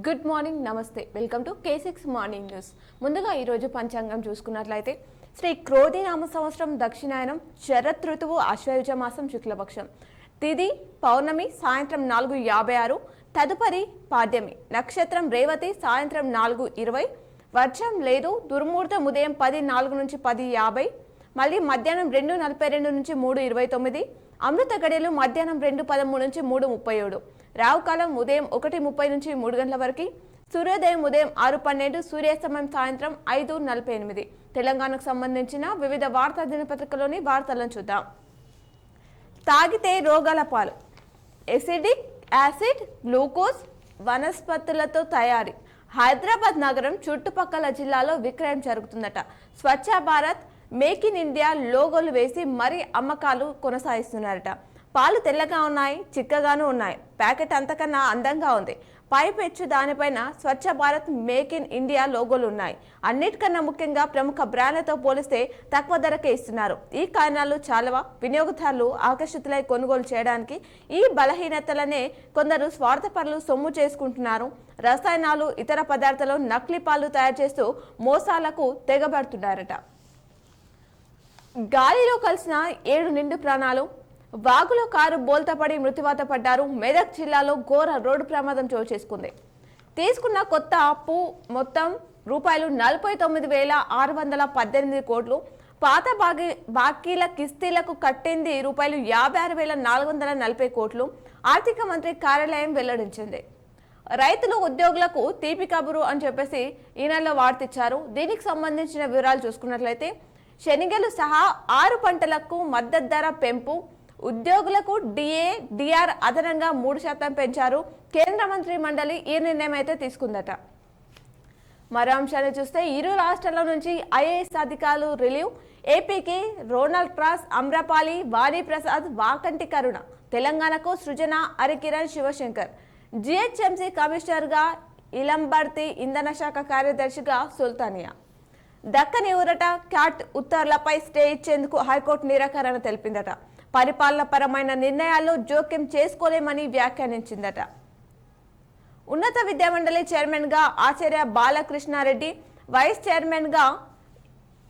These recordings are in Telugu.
గుడ్ మార్నింగ్, నమస్తే. Welcome to K6 morning news. ముందుగా ఈరోజు పంచాంగం చూసుకున్నట్లయితే శ్రీ క్రోధి నామ సంవత్సరం దక్షిణాయనం, శరత్ ఋతువు ఆశ్వయుజ మాసం శుక్లపక్షం, తిథి పౌర్ణమి సాయంత్రం 4:56, తదుపరి పాడ్యమి, నక్షత్రం రేవతి సాయంత్రం 4:20, వర్షం లేదు, దుర్ముహూర్తం ఉదయం 10:04 నుంచి 10:50, మళ్ళీ మధ్యాహ్నం 2:42 నుంచి 3:29, అమృత గడియలు మధ్యాహ్నం 2:13 నుంచి 3:37, రావుకాలం ఉదయం 1:30 నుంచి 3 గంటల వరకు, సూర్యోదయం ఉదయం 6:12, సూర్యాస్తమయం సాయంత్రం 5:48. తెలంగాణకు సంబంధించిన వివిధ వార్తా దినపత్రికలోని వార్తలను చూద్దాం. తాగితే రోగాల పాలు, ఎసిడిక్ యాసిడ్, గ్లూకోజ్ వనస్పతులతో తయారీ. హైదరాబాద్ నగరం చుట్టుపక్కల జిల్లాలో విక్రయం జరుగుతుందట. Swachh Bharat, make in India లోగోలు వేసి మరీ అమ్మకాలు కొనసాగిస్తున్నారట. పాలు తెల్లగా ఉన్నాయి, చిక్కగాను ఉన్నాయి, ప్యాకెట్ అంతకన్నా అందంగా ఉంది. పైపెచ్చు దానిపైన Swachh Bharat, make in India లోగోలు ఉన్నాయి. అన్నిటికన్నా ముఖ్యంగా ప్రముఖ బ్రాండ్లతో పోలిస్తే తక్కువ ధరకే ఇస్తున్నారు. ఈ కారణాలు చాలావా వినియోగదారులు ఆకర్షితులై కొనుగోలు చేయడానికి? ఈ బలహీనతలనే కొందరు స్వార్థపరులు సొమ్ము చేసుకుంటున్నారు. రసాయనాలు, ఇతర పదార్థాలు, నకిలీ పాలు తయారు చేస్తూ మోసాలకు తెగబడుతున్నారట. గాలిలో కలిసిన 7 నిండు ప్రాణాలు, వాగులో కారు బోల్తపడి మృత్యువాత పడ్డారు. మెదక్ జిల్లాలో ఘోర రోడ్డు ప్రమాదం చోటు చేసుకుంది. తీసుకున్న కొత్త అప్పు మొత్తం రూపాయలు 49,618 కోట్లు, పాత బాకీల కిస్తీలకు కట్టింది రూపాయలు 56,440 కోట్లు ఆర్థిక మంత్రి కార్యాలయం వెల్లడించింది. రైతులు, ఉద్యోగులకు తీపి కబురు అని చెప్పేసి ఈ నెలలో వార్తిచ్చారు. దీనికి సంబంధించిన వివరాలు చూసుకున్నట్లయితే శనగలు సహా 6 పంటలకు మద్దతు ధర పెంపు, ఉద్యోగులకు డిఏ, డిఆర్ అదనంగా 3% పెంచారు. కేంద్ర మంత్రి మండలి ఈ నిర్ణయం అయితే తీసుకుందట. మరో అంశాన్ని చూస్తే ఇరు రాష్ట్రాల నుంచి ఐఏఎస్ అధికారులు రిలీవ్. ఏపీకి రోనల్ క్రాస్, అమ్రపాలి, వాణిప్రసాద్, వాకంటి కరుణ. తెలంగాణకు సృజన, హరికిరణ్, శివశంకర్. జిహెచ్ఎంసీ కమిషనర్గా ఇలంబర్తి, ఇంధన శాఖ కార్యదర్శిగా సుల్తానియా. దక్కని ఊరట క్యాట్ ఉత్తర్వులపై స్టే ఇచ్చేందుకు హైకోర్టు నిరాకరణ తెలిపిందట. పరిపాలన పరమైన నిర్ణయాల్లో జోక్యం చేసుకోలేమని వ్యాఖ్యానించిందట. ఉన్నత విద్యామండలి చైర్మన్ గా ఆచార్య బాలకృష్ణారెడ్డి, వైస్ చైర్మన్ గా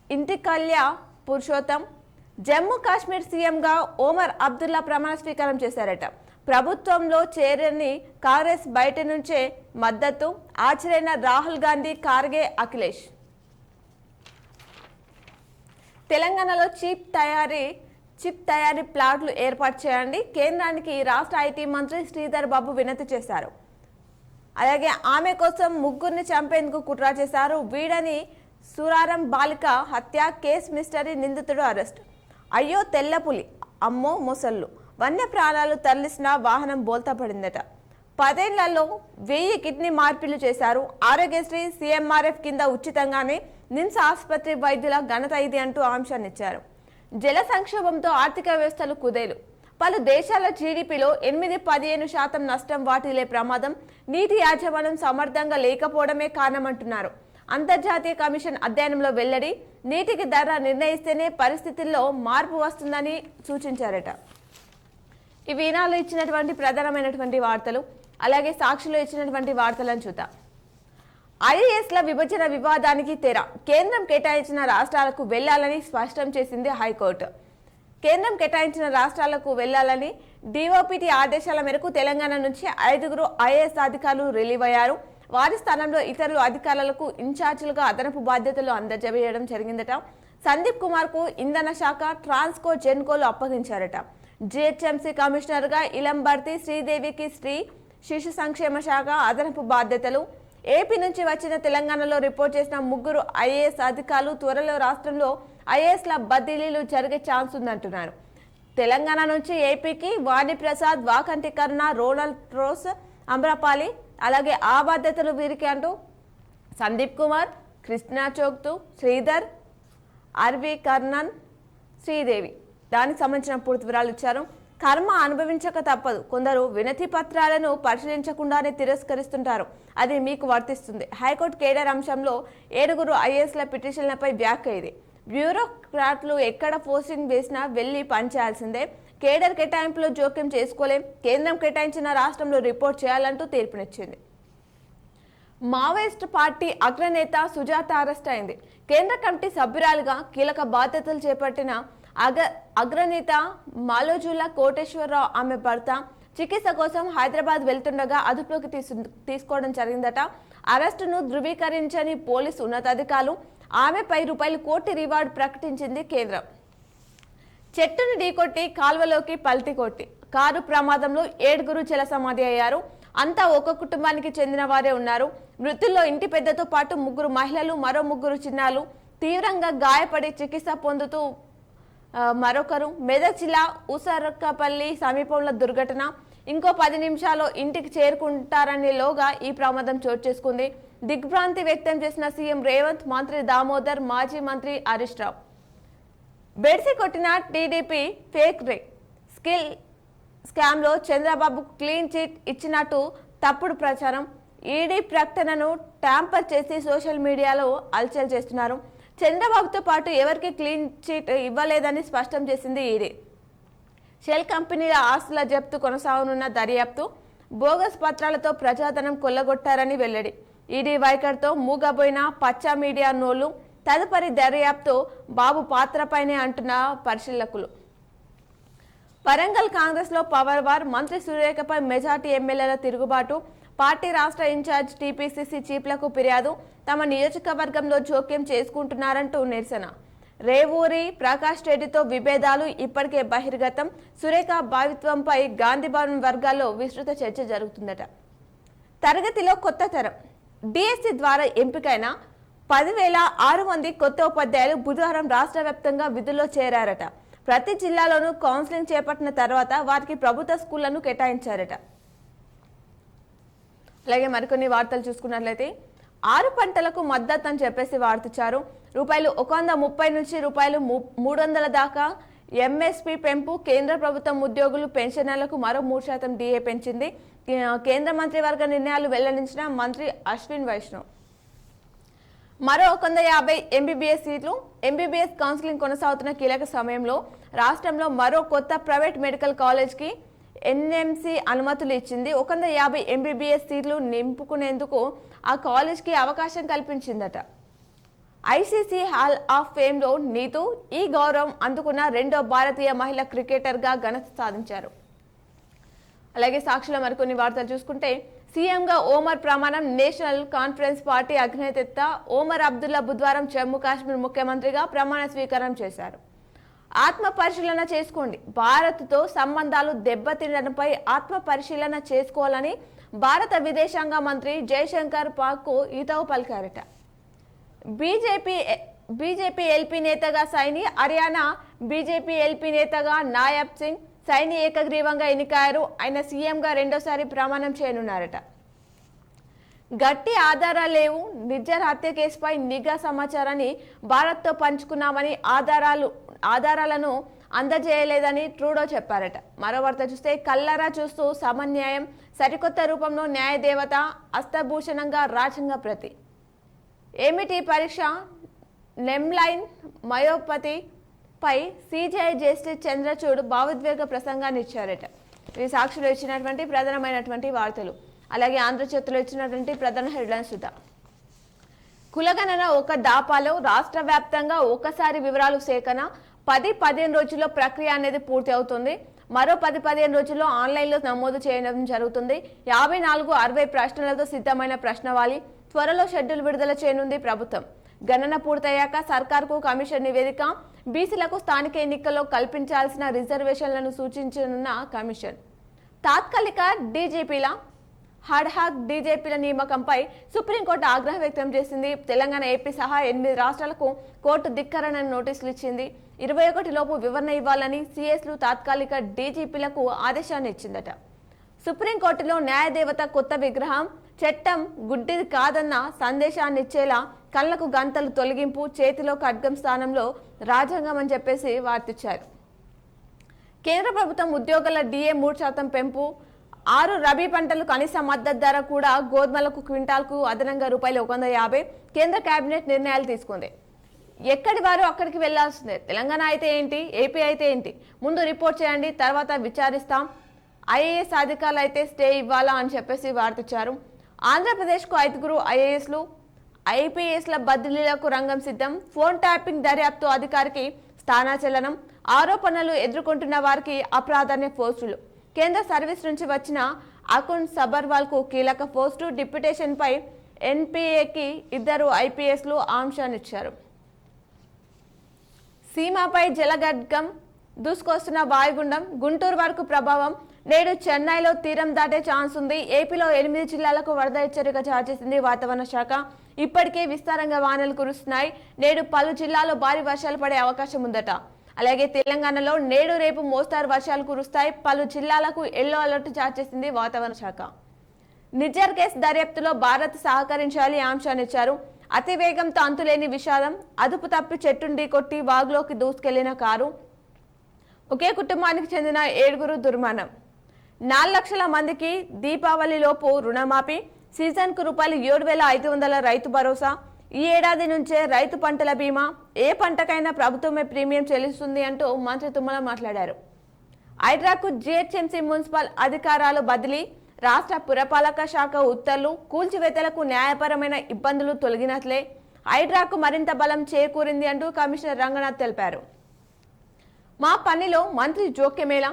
ఇంటికల్య పురుషోత్తం, జమ్మూ కాశ్మీర్ సీఎంగా ఓమర్ అబ్దుల్లా ప్రమాణ స్వీకారం చేశారట. ప్రభుత్వంలో చేరని కాంగ్రెస్ బయట నుంచే మద్దతు, ఆచార్య రాహుల్ గాంధీ, ఖార్గే, అఖిలేష్. తెలంగాణలో చిప్ తయారీ ప్లాంట్లు ఏర్పాటు చేయండి. కేంద్రానికి రాష్ట్ర ఐటీ మంత్రి శ్రీధర్ బాబు వినతి చేశారు. అలాగే ఆమె కోసం ముగ్గురిని చంపేందుకు కుట్ర చేశారు. వీడని సురారం బాలిక హత్య కేసు మిస్టరీ, నిందితుడు అరెస్ట్. అయ్యో తెల్లపులి, అమ్మో మొసళ్ళు, వన్య ప్రాణాలు తరలిసిన వాహనం బోల్తా పడిందట. 10 ఏళ్లలో 1000 కిడ్నీ మార్పిళ్లు చేశారు. ఆరోగ్యశ్రీ, CMRF కింద ఉచితంగానే నిమ్స్ ఆసుపత్రి వైద్యుల ఘనత ఇది అంటూ ఆంశాన్నిచ్చారు. జల సంక్షోభంతో ఆర్థిక వ్యవస్థలు కుదేలు. పలు దేశాల జీడీపీలో 8-15% నష్టం వాటిల్లే ప్రమాదం. నీటి యాజమాన్యం సమర్థంగా లేకపోవడమే కారణమంటున్నారు. అంతర్జాతీయ కమిషన్ అధ్యయనంలో వెల్లడి. నీటికి ధర నిర్ణయిస్తేనే పరిస్థితుల్లో మార్పు వస్తుందని సూచించారట. ఇవి ఈనాడులో ఇచ్చినటువంటి ప్రధానమైనటువంటి వార్తలు. అలాగే సాక్షిలో ఇచ్చినటువంటి వార్తలను చూద్దాం. ఐఏఎస్ల విభజన వివాదానికి తెర. కేంద్రం కేటాయించిన రాష్ట్రాలకు వెళ్లాలని స్పష్టం చేసింది హైకోర్టు. కేంద్రం కేటాయించిన రాష్ట్రాలకు వెళ్లాలని డిఓపిటి ఆదేశాల మేరకు తెలంగాణ నుంచి 5 ఐఏఎస్ అధికారులు రిలీవ్ అయ్యారు. వారి స్థానంలో ఇతరులు అధికారులకు ఇన్ఛార్జీలుగా అదనపు బాధ్యతలు అందజేయడం జరిగిందట. సందీప్ కుమార్ కు ఇంధన శాఖ, ట్రాన్స్కో, జెన్కోలు అప్పగించారట. జిహెచ్ఎంసీ కమిషనర్ గా ఇలంబర్తి శ్రీదేవికి శిశు సంక్షేమ శాఖ అదనపు బాధ్యతలు. ఏపీ నుంచి వచ్చిన తెలంగాణలో రిపోర్ట్ చేసిన 3 ఐఏఎస్ అధికారులు త్వరలో రాష్ట్రంలో ఐఏఎస్ల బదిలీలు జరిగే ఛాన్స్ ఉందంటున్నారు. తెలంగాణ నుంచి ఏపీకి వాణిప్రసాద్, వాకంటి కరుణ, రోనల్ రోస్, అమ్రపాలి. అలాగే ఆ బాధ్యతలు వీరికి అంటూ సందీప్ కుమార్, కృష్ణా చోక్తు, శ్రీధర్, ఆర్వి కర్ణన్, శ్రీదేవి. దానికి సంబంధించిన పూర్తి వివరాలు ఇచ్చారు. కర్మ అనుభవించక తప్పదు. కొందరు వినతి పత్రాలను పరిశీలించకుండానే తిరస్కరిస్తుంటారు. అది మీకు వర్తిస్తుంది. హైకోర్టు కేడర్ అంశంలో 7 ఐఏఎస్ల పిటిషన్లపై వ్యాఖ్య ఇది. బ్యూరోక్రాట్లు ఎక్కడ పోస్టింగ్ వేసినా వెళ్లి పనిచేయాల్సిందే. కేడర్ కేటాయింపులో జోక్యం చేసుకోలేం. కేంద్రం కేటాయించిన రాష్ట్రంలో రిపోర్ట్ చేయాలంటూ తీర్పునిచ్చింది. మావోయిస్టు పార్టీ అగ్రనేత సుజాత అరెస్ట్ అయింది. కేంద్ర కమిటీ సభ్యురాలుగా కీలక బాధ్యతలు చేపట్టిన అగ్రనేత మాలోజుల కోటేశ్వరరావు ఆమె భర్త చికిత్స కోసం హైదరాబాద్ వెళ్తుండగా అదుపులోకి తీసుకోవడం జరిగిందట. అరెస్టును ధృవీకరించని పోలీసు ఉన్నతాధికారులు ఆమెపై రూపాయలు కోటి రివార్డు ప్రకటించింది కేంద్రం. చెట్టును ఢీకొట్టి కాల్వలోకి పల్టీ కొట్టి కారు ప్రమాదంలో 7గురు జల సమాధి అయ్యారు. అంతా ఒక కుటుంబానికి చెందిన వారే ఉన్నారు. మృతుల్లో ఇంటి పెద్దతో పాటు 3 మహిళలు, మరో 3 చిన్నారులు తీవ్రంగా గాయపడి చికిత్స పొందుతూ మరొకరు. మెదక్ జిల్లా ఉసరకపల్లి సమీపంలో దుర్ఘటన. ఇంకో 10 నిమిషాల్లో ఇంటికి చేరుకుంటారనే లోగా ఈ ప్రమాదం చోటు చేసుకుంది. దిగ్భ్రాంతి వ్యక్తం చేసిన సీఎం రేవంత్, మంత్రి దామోదర్, మాజీ మంత్రి హరీష్ రావు. బెడ్సి కొట్టిన టీడీపీ ఫేక్ స్కిల్ స్కామ్లో చంద్రబాబు క్లీన్ చిట్ ఇచ్చినట్టు తప్పుడు ప్రచారం. ఈడీ ప్రకటనను ట్యాంపర్ చేసి సోషల్ మీడియాలో అలచల్ చేస్తున్నారు. చంద్రబాబుతో పాటు ఎవరికి క్లీన్ చిట్ ఇవ్వలేదని స్పష్టం చేసింది ఈడీ. షెల్ కంపెనీల ఆస్తుల జప్తు కొనసాగనున్న దర్యాప్తు. బోగస్ పత్రాలతో ప్రజాధనం కొల్లగొట్టారని వెల్లడి. ఈడీ వైఖరితో మూగబోయిన పచ్చ మీడియా నోళ్లు. తదుపరి దర్యాప్తు బాబు పాత్రపైనే అంటున్న పరిశీలకులు. వరంగల్ కాంగ్రెస్ లో పవర్ వార్. మంత్రి సురేఖపై మెజార్టీ ఎమ్మెల్యేల తిరుగుబాటు. పార్టీ రాష్ట్ర ఇన్ఛార్జ్ టీపీసీసీ చీఫ్లకు ఫిర్యాదు. తమ నియోజకవర్గంలో జోక్యం చేసుకుంటున్నారంటూ నిరసన. రేవూరి ప్రకాష్ రెడ్డితో విభేదాలు ఇప్పటికే బహిర్గతం. సురేఖ భావిత్వంపై గాంధీభవన్ వర్గాల్లో విస్తృత చర్చ జరుగుతుందట. తరగతిలో కొత్త తరం. డిఎస్సి ద్వారా ఎంపికైన 10,600 మంది కొత్త ఉపాధ్యాయులు బుధవారం రాష్ట్ర వ్యాప్తంగా విధుల్లో చేరారట. ప్రతి జిల్లాలోనూ కౌన్సిలింగ్ చేపట్టిన తర్వాత వారికి ప్రభుత్వ స్కూళ్లను కేటాయించారట. అలాగే మరికొన్ని వార్తలు చూసుకున్నట్లయితే 6 పంటలకు మద్దతు అని చెప్పేసి వార్తించారు. రూపాయలు 130 నుంచి రూపాయలు 300 దాకా ఎంఎస్పీ పెంపు. కేంద్ర ప్రభుత్వం ఉద్యోగులు పెన్షనర్లకు మరో 3% డిఏ పెంచింది. కేంద్ర మంత్రివర్గ నిర్ణయాలు వెల్లడించిన మంత్రి అశ్విన్ వైష్ణవ్. మరో 150 ఎంబీబీఎస్ సీట్లు. ఎంబీబీఎస్ కౌన్సిలింగ్ కొనసాగుతున్న కీలక సమయంలో రాష్ట్రంలో మరో కొత్త ప్రైవేట్ మెడికల్ కాలేజ్కి ఎన్ఎంసీ అనుమతులు ఇచ్చింది. 150 ఎంబీబీఎస్ సీట్లు నింపుకునేందుకు ఆ కాలేజ్కి అవకాశం కల్పించిందట. ఐసీసీ హాల్ ఆఫ్ ఫేమ్లో నీతూ ఈ గౌరవం అందుకున్న 2వ భారతీయ మహిళా క్రికెటర్గా ఘనత సాధించారు. అలాగే సాక్షిలో మరికొన్ని వార్తలు చూసుకుంటే సీఎంగా ఓమర్ ప్రమాణం. నేషనల్ కాన్ఫరెన్స్ పార్టీ అగ్రనేత ఓమర్ అబ్దుల్లా బుధవారం జమ్మూ కాశ్మీర్ ముఖ్యమంత్రిగా ప్రమాణ స్వీకారం చేశారు. ఆత్మ పరిశీలన చేసుకోండి. భారత్తో సంబంధాలు దెబ్బతినడంపై ఆత్మ పరిశీలన చేసుకోవాలని భారత విదేశాంగ మంత్రి జయశంకర్ పాక్కు హితవు పలికారట. బీజేపీ ఎల్పీ నేతగా సైని, హర్యానా బీజేపీ ఎల్పీ నేతగా నాయబ్ సింగ్. సైని ఏకగ్రీవంగా ఎన్నికయ్యారు. ఆయన సీఎంగా రెండోసారి ప్రమాణం చేయనున్నారట. గట్టి ఆధారాలు లేవు. నిజ్జర్ హత్య కేసుపై నిఘా సమాచారాన్ని భారత్తో పంచుకున్నామని ఆధారాలను అందజేయలేదని ట్రూడో చెప్పారట. మరో వార్త చూస్తే కల్లరా చూస్తూ సమన్యాయం. సరికొత్త రూపంలో న్యాయదేవత అస్తభూషణంగా రాజ్యాంగ ప్రతి. ఏమిటి పరీక్ష? నెమ్లైన్ మయోపతి పై సిజేఐ జస్టిస్ చంద్రచూడ్ భావోద్వేగ ప్రసంగాన్ని ఇచ్చారట. ఇవి సాక్షిలో ఇచ్చినటువంటి ప్రధానమైనటువంటి వార్తలు. అలాగే ఆంధ్రజ్యోతిలో ఇచ్చినటువంటి ప్రధాన హెడ్లైన్స్ చూద్దాం. కులగణన ఒక దాపాలో రాష్ట్ర వ్యాప్తంగా ఒకసారి వివరాలు సేకరణ. 10-15 రోజుల్లో ప్రక్రియ అనేది పూర్తి అవుతుంది. మరో 10-15 రోజుల్లో ఆన్లైన్లో నమోదు చేయడం జరుగుతుంది. 54-60 ప్రశ్నలతో సిద్ధమైన ప్రశ్నవాలి. త్వరలో షెడ్యూల్ విడుదల చేయనుంది ప్రభుత్వం. గణన పూర్తయ్యాక సర్కార్కు కమిషన్ నివేదిక. బీసీలకు స్థానిక ఎన్నికల్లో కల్పించాల్సిన రిజర్వేషన్లను సూచించనున్న కమిషన్. తాత్కాలిక డీజీపీల హడ్హాక్ డీజీపీల నియామకంపై సుప్రీంకోర్టు ఆగ్రహం వ్యక్తం చేసింది. తెలంగాణ, ఏపీ సహా 8 రాష్ట్రాలకు కోర్టు ధిక్కరణ నోటీసులు ఇచ్చింది. 21 లోపు వివరణ ఇవ్వాలని సీఎస్లు తాత్కాలిక డీజీపీలకు ఆదేశాన్ని ఇచ్చిందట. సుప్రీంకోర్టులో న్యాయదేవత కొత్త విగ్రహం. చట్టం గుడ్డిది కాదన్న సందేశాన్ని ఇచ్చేలా కళ్లకు గంతలు తొలగింపు. చేతిలో ఖడ్గం స్థానంలో రాజ్యాంగం అని చెప్పేసి వార్తిచ్చారు. కేంద్ర ప్రభుత్వం ఉద్యోగుల డిఏ 3% పెంపు. 6 రబీ పంటలు కనీస మద్దతు ధర కూడా. గోధుమలకు క్వింటాల్కు అదనంగా రూపాయలు 150. కేంద్ర కేబినెట్ నిర్ణయాలు తీసుకుంది. ఎక్కడి వారు అక్కడికి వెళ్లాల్సిందే. తెలంగాణ అయితే ఏంటి, ఏపీ అయితే ఏంటి, ముందు రిపోర్ట్ చేయండి, తర్వాత విచారిస్తాం. ఐఏఎస్ అధికారులు అయితే స్టే ఇవ్వాలా అని చెప్పేసి వార్తిచ్చారు. ఆంధ్రప్రదేశ్కు 5 ఐఏఎస్లు ఐపీఎస్ల బదిలీలకు రంగం సిద్ధం. ఫోన్ ట్యాపింగ్ దర్యాప్తు అధికారికి స్థానాచలనం. ఆరోపణలు ఎదుర్కొంటున్న వారికి అప్రాధాన్య పోస్టులు. కేంద్ర సర్వీస్ నుంచి వచ్చిన అకున్ సబర్వాల్ కు కీలక పోస్టు. డిప్యుటేషన్ పై ఎన్పీఏకి 2 ఐపీఎస్లు ఆంక్షనిచ్చారు. సీమాపై జలగడ్గం దూసుకొస్తున్న వాయుగుండం గుంటూరు వరకు ప్రభావం. నేడు చెన్నైలో తీరం దాటే ఛాన్స్ ఉంది. ఏపీలో 8 జిల్లాలకు వరద హెచ్చరిక జారీ చేసింది వాతావరణ శాఖ. ఇప్పటికే విస్తారంగా వానలు కురుస్తున్నాయి. నేడు పలు జిల్లాల్లో భారీ వర్షాలు పడే అవకాశం ఉందట. అలాగే తెలంగాణలో నేడు రేపు మోస్తారు వర్షాలు కురుస్తాయి. పలు జిల్లాలకు ఎల్లో అలర్ట్ జారీ చేసింది వాతావరణ శాఖ. నిజర్ కేసు దర్యాప్తులో భారత్ సహకరించాలి ఆంక్షనిచ్చారు. అతివేగంతో అంతులేని విషాదం. అదుపు తప్పి చెట్టును కొట్టి వాగులోకి దూసుకెళ్లిన కారు. ఒకే కుటుంబానికి చెందిన 7 దుర్మరణం. 4 లక్షల మందికి దీపావళిలోపు రుణమాఫీ. సీజన్కు ₹7,500 రైతు భరోసా. ఈ ఏడాది నుంచే రైతు పంటల బీమా. ఏ పంటకైనా ప్రభుత్వమే ప్రీమియం చెల్లిస్తుంది అంటూ మంత్రి తుమ్మల మాట్లాడారు. హైడ్రాకు జీహెచ్ఎంసీ మున్సిపల్ అధికారాలు బదిలీ. రాష్ట్ర పురపాలక శాఖ ఉత్తర్వులు. కూల్చివేతలకు న్యాయపరమైన ఇబ్బందులు తొలగినట్లే. హైడ్రాకు మరింత బలం చేకూరింది అంటూ కమిషనర్ రంగనాథ్ తెలిపారు. మా పనిలో మంత్రి జోక్యమేలా?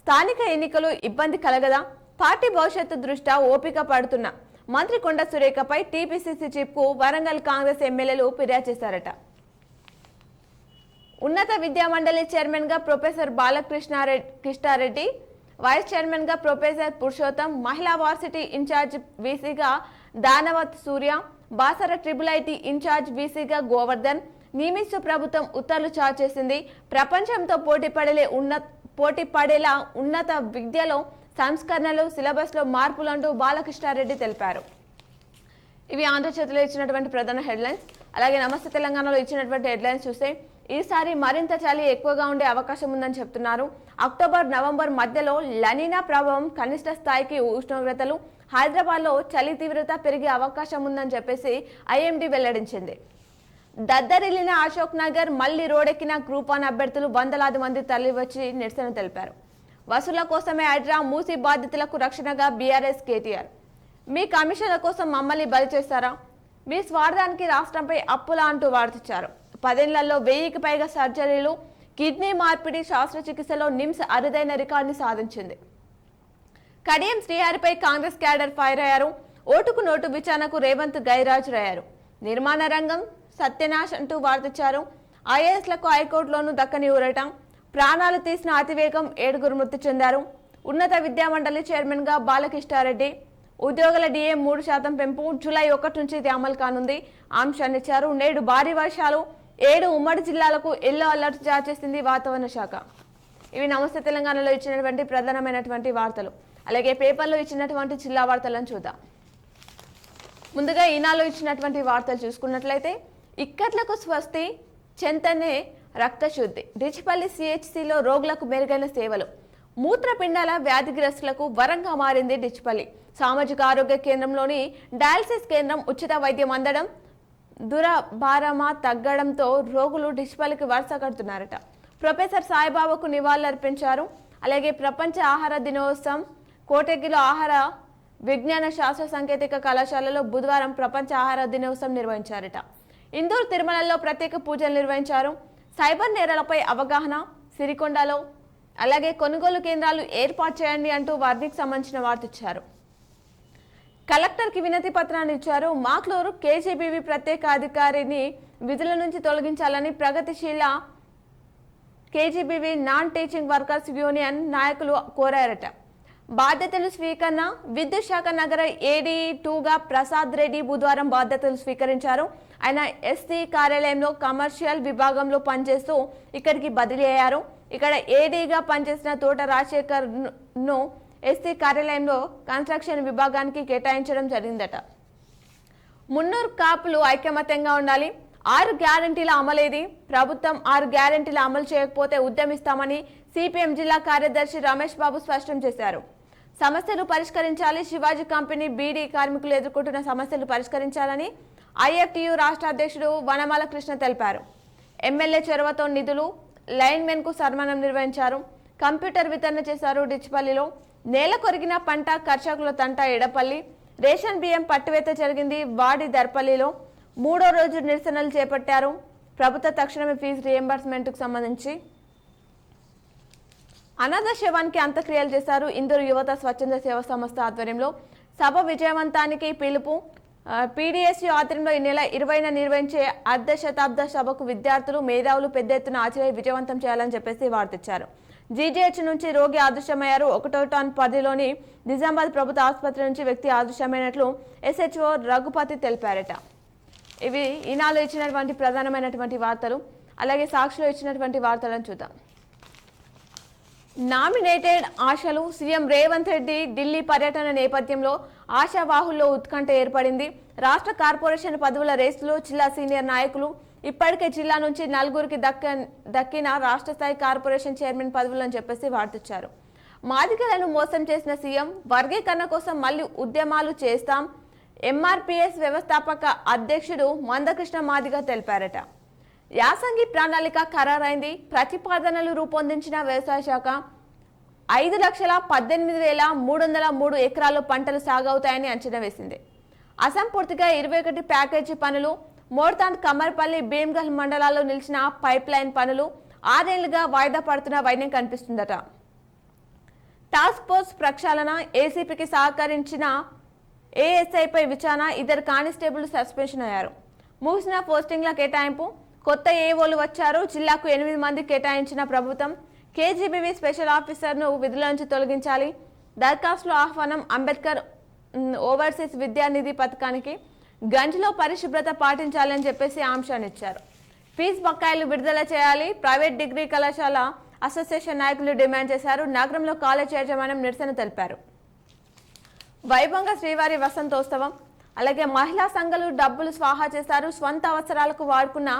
స్థానిక ఎన్నికలు ఇబ్బంది కలగదా? పార్టీ భవిష్యత్తు దృష్ట్యా ఓపిక పడుతున్న మంత్రి కొండ సురేఖపై టీపీసీసీ చీఫ్ కు వరంగల్ కాంగ్రెస్ ఎమ్మెల్యేలు ఫిర్యాదు చేశారట. ఉన్నత విద్యా మండలి చైర్మన్ గా ప్రొఫెసర్ బాలకృష్ణారెడ్డి, వైస్ చైర్మన్ గా ప్రొఫెసర్ పురుషోత్తం, మహిళా వార్సిటీ ఇన్ఛార్జ్ వీసీగా Danavath Surya, Basara triple IT incharge వీసీగా గోవర్ధన్ నియమిస్తూ ప్రభుత్వం ఉత్తర్వులు జారీ చేసింది. ప్రపంచంతో పోటీ పడేలా ఉన్నత విద్యలో సంస్కరణలు, సిలబస్ లో మార్పులు అంటూ బాలకృష్ణారెడ్డి తెలిపారు. ఇవి ఆంధ్రజ్యోతిలో ఇచ్చినటువంటి ప్రధాన హెడ్లైన్స్. అలాగే నమస్తే తెలంగాణలో ఇచ్చినటువంటి హెడ్లైన్స్ చూస్తే ఈసారి మరింత చలి ఎక్కువగా ఉండే అవకాశం ఉందని చెప్తున్నారు. అక్టోబర్, నవంబర్ మధ్యలో లనీనా ప్రభావం, కనిష్ట స్థాయికి ఉష్ణోగ్రతలు. హైదరాబాద్ లో చలి తీవ్రత పెరిగే అవకాశం ఉందని చెప్పేసి ఐఎండీ వెల్లడించింది. దద్దరిల్లిన అశోక్ నగర్, మళ్లీ రోడెక్కిన గ్రూప్ 1 అభ్యర్థులు. వందలాది మంది తరలివచ్చి నిరసన తెలిపారు. వసూళ్ల కోసమే హైడ్రా, మూసి బాధితులకు రక్షణగా బీఆర్ఎస్ కేటీఆర్. మీ కమిషన్ల కోసం మమ్మల్ని బలి చేస్తారా? మీ స్వార్థానికి రాష్ట్రంపై అప్పులా అంటూ వార్తించారు. 10 ఏళ్లలో 1000కి పైగా సర్జరీలు, కిడ్నీ మార్పిడి శస్త్రచికిత్సలో నిమ్స్ అరుదైన రికార్డుని సాధించింది. కడియం శ్రీహరిపై కాంగ్రెస్ క్యాడర్ ఫైర్ అయ్యారు. ఓటుకు నోటు విచారణకు రేవంత్ గైరాజరయ్యారు. నిర్మాణ రంగం సత్యనాశ్ అంటూ వార్తించారు. ఐఏఎస్లకు హైకోర్టులోనూ దక్కని ఊరట. ప్రాణాలు తీసిన అతివేగం, 7 మృతి చెందారు. ఉన్నత విద్యా మండలి చైర్మన్ గా బాలకృష్ణారెడ్డి. ఉద్యోగుల డిఏ 3% పెంపు జూలై 1 నుంచి ఇది అమలు కానుంది ఆంక్షనిచ్చారు. నేడు భారీ వర్షాలు. 7 ఉమ్మడి జిల్లాలకు ఎల్లో అలర్ట్ జారీ చేసింది వాతావరణ శాఖ. ఇవి నమస్తే తెలంగాణలో ఇచ్చినటువంటి ప్రధానమైనటువంటి వార్తలు. అలాగే పేపర్లో ఇచ్చినటువంటి జిల్లా వార్తలను చూద్దాం. ముందుగా ఈనాలో ఇచ్చినటువంటి వార్తలు చూసుకున్నట్లయితే ఇక్కట్లకు స్వస్తి, చెంతనే రక్తశుద్ధి. డిచిపల్లి సిహెచ్సిలో రోగులకు మెరుగైన సేవలు. మూత్రపిండాల వ్యాధిగ్రస్తులకు వరంగా మారింది డిచిపల్లి. సామాజిక ఆరోగ్య కేంద్రంలోని డయాలసిస్ కేంద్రం ఉచిత వైద్యం అందడం, దురభారమా తగ్గడంతో రోగులు డిచిపల్లికి వరుస కడుతున్నారట. ప్రొఫెసర్ సాయిబాబాకు నివాళులర్పించారు. అలాగే ప్రపంచ ఆహార దినోత్సవం. కోటగిలో ఆహార విజ్ఞాన శాస్త్ర సాంకేతిక కళాశాలలో బుధవారం ప్రపంచ ఆహార దినోత్సవం నిర్వహించారట. ఇందూరు, తిరుమలలో ప్రత్యేక పూజలు నిర్వహించారు. సైబర్ నేరాలపై అవగాహన. సిరికొండలో అలాగే కొనుగోలు కేంద్రాలు ఏర్పాటు చేయండి అంటూ వారికి సంబంధించిన వార్త ఇచ్చారు. కలెక్టర్కి వినతి పత్రాన్ని ఇచ్చారు. మాక్లూరు కేజీబీవీ ప్రత్యేక అధికారిని విధుల నుంచి తొలగించాలని ప్రగతిశీల KGBV non teaching workers union నాయకులు కోరారట. బాధ్యతలు స్వీకరణ. విద్యుత్ శాఖ నగర AD2గా ప్రసాద్ రెడ్డి బుధవారం బాధ్యతలు స్వీకరించారు. ఆయన ఎస్సీ కార్యాలయంలో కమర్షియల్ విభాగంలో పనిచేస్తూ ఇక్కడికి బదిలీ అయ్యారు. ఇక్కడ ADగా పనిచేసిన తోట రాజశేఖర్ ను ఎస్సీ కార్యాలయంలో కన్స్ట్రక్షన్ విభాగానికి కేటాయించడం జరిగిందట. మున్నూరు కాపులు ఐకమత్యంగా ఉండాలి. 6 గ్యారెంటీల అమలేది. ప్రభుత్వం 6 గ్యారెంటీల అమలు చేయకపోతే ఉద్యమిస్తామని సిపిఎం జిల్లా కార్యదర్శి రమేష్ బాబు స్పష్టం చేశారు. సమస్యలు పరిష్కరించాలి. శివాజీ కంపెనీ బీడీ కార్మికులు ఎదుర్కొంటున్న సమస్యలు పరిష్కరించాలని IFTU రాష్ట్ర అధ్యక్షుడు వనమాల కృష్ణ తెలిపారు. ఎమ్మెల్యే చొరవతో నిధులు, లైన్మెన్ కు సన్మానం నిర్వహించారు. కంప్యూటర్ వితరణ చేశారు. డిచిపల్లిలో నేల కొరిగిన పంట, కర్షకుల తంట. ఎడపల్లి రేషన్ బియ్యం పట్టువేత జరిగింది. వాడి దర్పల్లిలో 3వ రోజు నిరసనలు చేపట్టారు. ప్రభుత్వ తక్షణమే ఫీజు రియంబర్స్మెంట్కు సంబంధించి అనాథ శవానికి అంత్యక్రియలు చేశారు. ఇందూరు యువత స్వచ్ఛంద సేవా సంస్థ ఆధ్వర్యంలో సభ విజయవంతానికి పిలుపు. పీడీఎస్యూ ఆధ్వర్యంలో ఈ నెల 20న నిర్వహించే అర్ధ శతాబ్ద సభకు విద్యార్థులు మేధావులు పెద్ద ఎత్తున హాజరై విజయవంతం చేయాలని చెప్పేసి వార్తిచ్చారు. జీజీహెచ్ నుంచి రోగి అదృశ్యమయ్యారు. 1వ టౌన్ పరిధిలోని నిజామాబాద్ ప్రభుత్వ ఆసుపత్రి నుంచి వ్యక్తి అదృశ్యమైనట్లు ఎస్హెచ్ఓ రఘుపతి తెలిపారట. ఇవి ఈనాడు ఇచ్చినటువంటి ప్రధానమైనటువంటి వార్తలు. అలాగే సాక్షిలో ఇచ్చినటువంటి వార్తలను చూద్దాం. నామినేటెడ్ ఆశలు. సీఎం రేవంత్ రెడ్డి ఢిల్లీ పర్యటన నేపథ్యంలో ఆశావాహుల్లో ఉత్కంఠ ఏర్పడింది. రాష్ట్ర కార్పొరేషన్ పదవుల రేసులో జిల్లా సీనియర్ నాయకులు ఇప్పటికే జిల్లా నుంచి 4గురికి దక్కిన రాష్ట్ర స్థాయి కార్పొరేషన్ చైర్మన్ పదవులను చెప్పేసి వార్తిచ్చారు. మాదిగలను మోసం చేసిన సీఎం వర్గీకరణ కోసం మళ్లీ ఉద్యమాలు చేస్తాం. ఎంఆర్పీఎస్ వ్యవస్థాపక అధ్యక్షుడు మందకృష్ణ మాదిగ తెలిపారట. యాసంగి ప్రణాళిక ఖరారైంది. ప్రతిపాదనలు రూపొందించిన వ్యవసాయ శాఖ 5,18,303 ఎకరాల్లో పంటలు సాగవుతాయని అంచనా వేసింది. అసంపూర్తిగా 21 ప్యాకేజీ పనులు. మోర్తాండ్, కమ్మర్పల్లి, భీమ్గల్ మండలాల్లో నిలిచిన పైప్ లైన్ పనులు 6 ఏళ్లుగా వాయిదా పడుతున్న వైనం కనిపిస్తుందట. టాస్క్ ఫోర్స్ ప్రక్షాళన. ఏసీపీకి సహకరించిన ఏఎస్ఐపై విచారణ. 2 కానిస్టేబుల్ సస్పెన్షన్ అయ్యారు. ముగిసిన పోస్టింగ్ల కేటాయింపు. కొత్త ఏఓలు వచ్చారు. జిల్లాకు 8 మంది కేటాయించిన ప్రభుత్వం. కేజీబీవీ స్పెషల్ ఆఫీసర్ను విధుల నుంచి తొలగించాలి. దరఖాస్తుల ఆహ్వానం. అంబేద్కర్ ఓవర్సీస్ విద్యానిధి పథకానికి. గంజ్లో పరిశుభ్రత పాటించాలని చెప్పేసి ఆంక్షాన్ని ఇచ్చారు. ఫీజు బకాయిలు విడుదల చేయాలి. ప్రైవేట్ డిగ్రీ కళాశాల అసోసియేషన్ నాయకులు డిమాండ్ చేశారు. నగరంలో కాలేజ్ యాజమాన్యం నిరసన తెలిపారు. వైభవంగా శ్రీవారి వసంతోత్సవం. అలాగే మహిళా సంఘాలు డబ్బులు స్వాహా చేశారు. స్వంత అవసరాలకు వాడుకున్న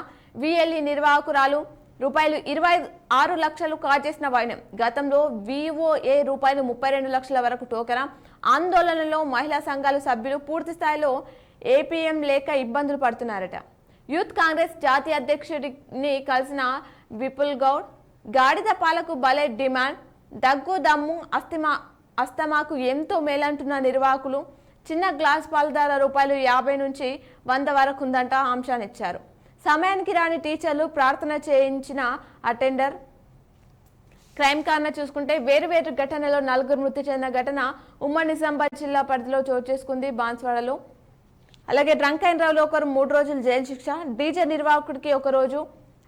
విఎల్ఈ నిర్వాహకురాలు రూపాయలు 26 లక్షలు కాజేసిన వైనం. గతంలో విఓఏ రూపాయలు 32 లక్షల వరకు టోకెన. ఆందోళనలో మహిళా సంఘాల సభ్యులు పూర్తి స్థాయిలో ఏపీఎం లేక ఇబ్బందులు పడుతున్నారట. యూత్ కాంగ్రెస్ జాతీయ అధ్యక్షుడిని కలిసిన విపుల్ గౌడ్. గాడిద పాలకు బలే డిమాండ్. దగ్గు దమ్ము అస్తమాకు ఎంతో మేలంటున్న నిర్వాహకులు. చిన్న గ్లాస్ పాల ధర రూపాయలు 50 నుంచి 100 వరకు ఉందంట అంశాన్నిచ్చారు. సమయానికి రాని టీచర్లు, ప్రార్థన చేయించిన అటెండర్. క్రైమ్ కారణ చూసుకుంటే వేరు ఘటనలో 4 మృతి చెందిన ఘటన ఉమ్మడి నిజామాబాద్ జిల్లా పరిధిలో చోటు చేసుకుంది. బాన్స్వాడలో. అలాగే డ్రంక్ అండ్ డ్రైవ్లో ఒకరు 3 రోజులు జైలు శిక్ష. డీజే నిర్వాహకుడికి 1 రోజు.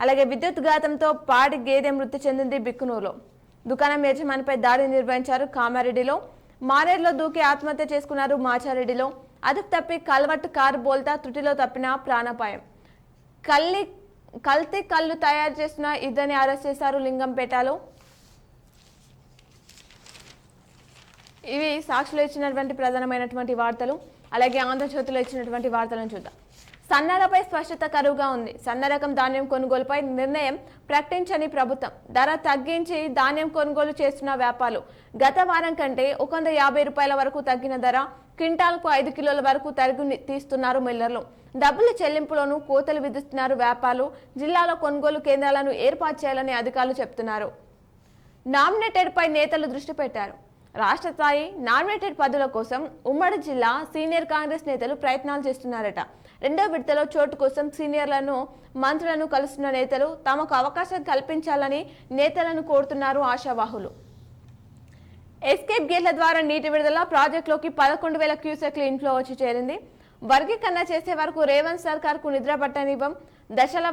అలాగే విద్యుత్ ఘాతంతో పాడి గేదె మృతి చెందింది బిక్కునూరులో. దుకాణం యజమానిపై దాడి నిర్వహించారు కామారెడ్డిలో. మారేడులో దూకి ఆత్మహత్య చేసుకున్నారు మాచారెడ్డిలో. అదుపు తప్పి కల్వట్టు కారు బోల్తా త్రుటిలో తప్పిన ప్రాణాపాయం. కల్తీ కళ్ళు తయారు చేసిన 2ని అరెస్ట్ చేశారు లింగంపేటలో. ఇవి సాక్షిలో ఇచ్చినటువంటి ప్రధానమైనటువంటి వార్తలు. అలాగే ఆంధ్రజ్యోతిలో ఇచ్చినటువంటి వార్తలను చూద్దాం. సన్నలపై స్పష్టత కరువుగా ఉంది. సన్న రకం ధాన్యం కొనుగోలుపై నిర్ణయం ప్రకటించని ప్రభుత్వం. ధర తగ్గించి ధాన్యం కొనుగోలు చేస్తున్న వ్యాపారులు. గత వారం కంటే 150 రూపాయల వరకు తగ్గిన ధర. క్వింటాల్కు 5 కిలోల వరకు తరుగు తీస్తున్నారు మిల్లర్లు. డబ్బుల చెల్లింపులోనూ కోతలు విధిస్తున్నారు వ్యాపారులు. జిల్లాలో కొనుగోలు కేంద్రాలను ఏర్పాటు చేయాలని అధికారులు చెబుతున్నారు. నామినేటెడ్ పై నేతలు దృష్టి పెట్టారు. రాష్ట్ర స్థాయి నామినేటెడ్ పదవుల కోసం ఉమ్మడి జిల్లా సీనియర్ కాంగ్రెస్ నేతలు ప్రయత్నాలు చేస్తున్నారట. 2వ విడతలో చోటు కోసం సీనియర్లను, మంత్రులను కలుస్తున్న నేతలు తమకు అవకాశం కల్పించాలని నేతలను కోరుతున్నారు ఆశావాహులు. ఎస్కేప్ గేట్ల ద్వారా నీటి విడుదల. ప్రాజెక్టులోకి 11,000 క్యూసెక్లు ఇన్ఫ్లో వచ్చి చేరింది. వర్గీకరణ చేసే వరకు రేవంత్ సర్కార్కు నిద్ర పట్టనివ్వం. దశల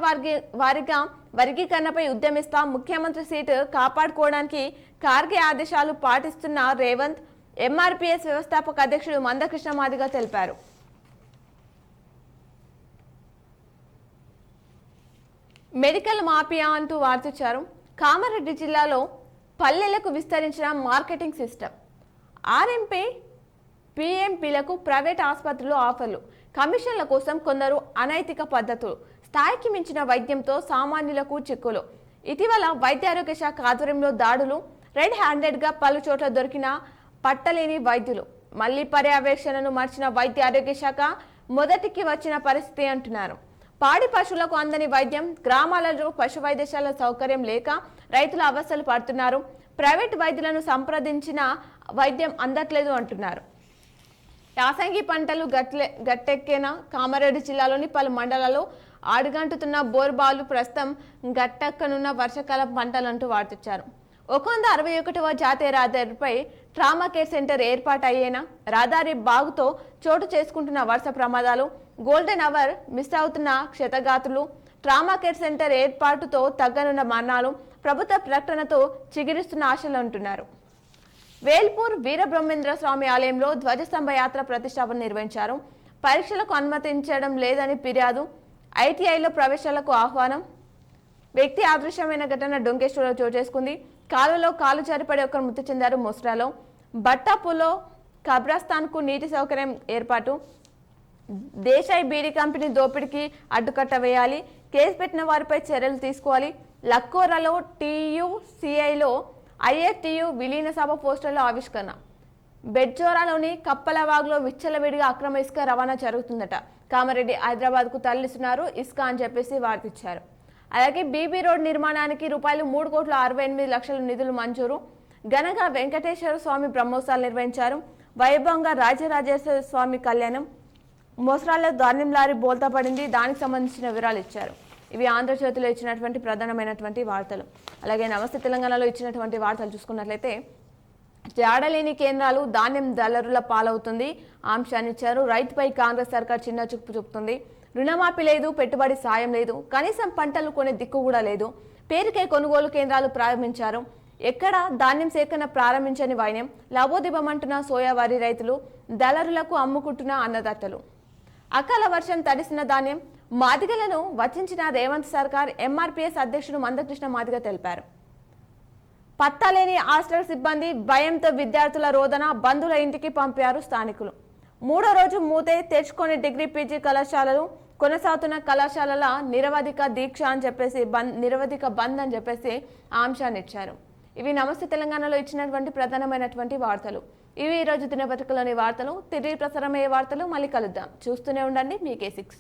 వారీగా వర్గీకరణపై ఉద్యమిస్తాం. ముఖ్యమంత్రి సీటు కాపాడుకోవడానికి ఖార్గే ఆదేశాలు పాటిస్తున్న రేవంత్. ఎంఆర్పీఎస్ వ్యవస్థాపక అధ్యక్షుడు మందకృష్ణ మాదిగ తెలిపారు. మెడికల్ మాఫియా అంటూ వార్తిచ్చారు. కామారెడ్డి జిల్లాలో పల్లెలకు విస్తరించిన మార్కెటింగ్ సిస్టమ్. ఆర్ఎంపీ, పిఎంపీలకు ప్రైవేట్ ఆసుపత్రులు ఆఫర్లు. కమిషన్ల కోసం కొందరు అనైతిక పద్ధతులు. స్థాయికి మించిన వైద్యంతో సామాన్యులకు చిక్కులు. ఇటీవల వైద్య ఆరోగ్య శాఖ ఆధ్వర్యంలో దాడులు. రెడ్ హ్యాండెడ్గా పలు చోట్ల దొరికిన పట్టలేని వైద్యులు. మళ్లీ పర్యవేక్షణను మార్చిన వైద్య ఆరోగ్య శాఖ మొదటికి వచ్చిన పరిస్థితి అంటున్నారు. పాడి పశువులకు అందని వైద్యం. గ్రామాలలో పశు వైద్యశాల సౌకర్యం లేక రైతులు అవస్థలు పడుతున్నారు. ప్రైవేట్ వైద్యులను సంప్రదించిన వైద్యం అందట్లేదు అంటున్నారు. యాసంగి పంటలు గట్టెక్కిన కామారెడ్డి జిల్లాలోని పలు మండలాల్లో ఆడుగంటుతున్న బోర్బాలు ప్రస్తుతం గట్టెక్కనున్న వర్షాకాల పంటలంటూ వార్తిచ్చారు. 161వ జాతీయ రహదారిపై ట్రామా కేర్ సెంటర్ ఏర్పాటు అయ్యేనా, రహదారి బాగుతో చోటు చేసుకుంటున్న వరుస ప్రమాదాలు, గోల్డెన్ అవర్ మిస్ అవుతున్న క్షతగాతులు, ట్రామా కేర్ సెంటర్ ఏర్పాటుతో తగ్గనున్న మరణాలు ప్రభుత్వ ప్రకటనతో చిగురిస్తున్న ఆశలు అంటున్నారు. వేల్పూర్ వీరబ్రహ్మేంద్ర స్వామి ఆలయంలో ధ్వజస్తంభ యాత్ర ప్రతిష్టాపన నిర్వహించారు. పరీక్షలకు అనుమతించడం లేదని ఫిర్యాదు, ఐటీఐలో ప్రవేశాలకు ఆహ్వానం. వ్యక్తి అదృశ్యమైన ఘటన డొంకేశ్వరంలో చోటు చేసుకుంది. కాలువలో కాలు జారిపడి ఒకరు మృతి చెందారు. మోస్రాలో బట్టాపులో కబ్రస్థాన్కు నీటి సౌకర్యం ఏర్పాటు. దేశాయి బీడీ కంపెనీ దోపిడీకి అడ్డుకట్ట వేయాలి, కేసు పెట్టిన వారిపై చర్యలు తీసుకోవాలి. లక్కోరలో టీయూసీఐలో ఐఏటియు విలీన సభ పోస్టర్ల ఆవిష్కరణ. బెడ్జోరాలోని కప్పలవాగులో విచ్చలవిడిగా అక్రమ ఇసుక రవాణా జరుగుతుందట. కామారెడ్డి హైదరాబాద్కు తరలిస్తున్నారు ఇసుక అని చెప్పేసి వార్తిచ్చారు. అలాగే బీబీ రోడ్ నిర్మాణానికి రూపాయలు 3,68,00,000 నిధులు మంజూరు. ఘనంగా వెంకటేశ్వర స్వామి బ్రహ్మోత్సవాలు నిర్వహించారు. వైభవంగా రాజరాజేశ్వర స్వామి కళ్యాణం. మోసరాల్లో ధాన్యం లారీ బోల్తా పడింది. దానికి సంబంధించిన వివరాలు ఇచ్చారు. ఇవి ఆంధ్రజ్యోతిలో ఇచ్చినటువంటి ప్రధానమైనటువంటి వార్తలు. అలాగే నమస్తే తెలంగాణలో ఇచ్చినటువంటి వార్తలు చూసుకున్నట్లయితే జాడలేని కేంద్రాలు ధాన్యం దళారుల పాలవుతుంది అంశాన్ని ఇచ్చారు. రైతుపై కాంగ్రెస్ సర్కార్ చిన్న చూపు చూపుతుంది. రుణమాఫీ లేదు, పెట్టుబడి సాయం లేదు, కనీసం పంటలు కొనే దిక్కు కూడా లేదు. పేరుకే కొనుగోలు కేంద్రాలు ప్రారంభించారు. ఎక్కడ ధాన్యం సేకరణ ప్రారంభించని వైన్యం. లబోదిబమంటున్న సోయా వరి రైతులు, దళారులకు అమ్ముకుంటున్న అన్నదాతలు. అకాల వర్షం తడిసిన ధాన్యం. మాదిగలను వచించిన రేవంత్ సర్కార్ ఎంఆర్పీఎస్ అధ్యక్షుడు మందకృష్ణ మాదిగ తెలిపారు. పత్తాలేని హాస్టల్ సిబ్బంది భయంతో విద్యార్థుల రోదన, బంధువుల ఇంటికి పంపారు స్థానికులు. 3వ రోజు మూతే తెచ్చుకొని డిగ్రీ పీజీ కళాశాలలు. కొనసాగుతున్న కళాశాలల నిరవధిక దీక్ష అని చెప్పేసి నిరవధిక బంద్ అని చెప్పేసి అంశాన్ని ఇచ్చారు. ఇవి నమస్తే తెలంగాణలో ఇచ్చినటువంటి ప్రధానమైనటువంటి వార్తలు. ఇవి ఈరోజు దినపత్రికలోని వార్తలు. తిరిగి ప్రసారమయ్యే వార్తలు మళ్ళీ కలుద్దాం. చూస్తూనే ఉండండి మీ K6.